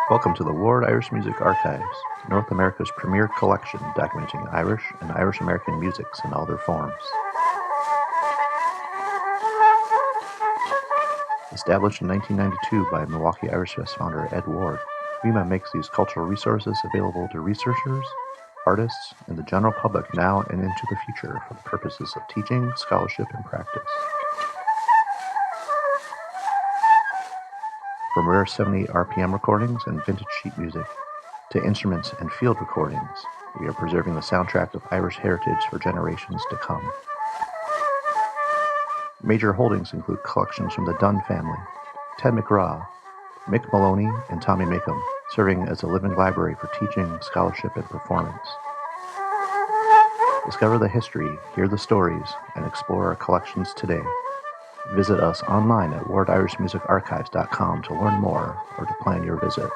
Welcome to the Ward Irish Music Archives, North America's premier collection documenting Irish and Irish American musics in all their forms. Established in 1992 by Milwaukee Irish Fest founder Ed Ward, WIMA makes these cultural resources available to researchers, artists, and the general public now and into the future for the purposes of teaching, scholarship, and practice. From rare 78 RPM recordings and vintage sheet music to instruments and field recordings, we are preserving the soundtrack of Irish heritage for generations to come. Major holdings include collections from the Dunn family, Ted McGraw, Mick, Moloney, and Tommy Makem, serving as a living library for teaching, scholarship, and performance. Discover the history, hear the stories, and explore our collections today. Visit us online at wardirishmusicarchives.com to learn more or to plan your visit.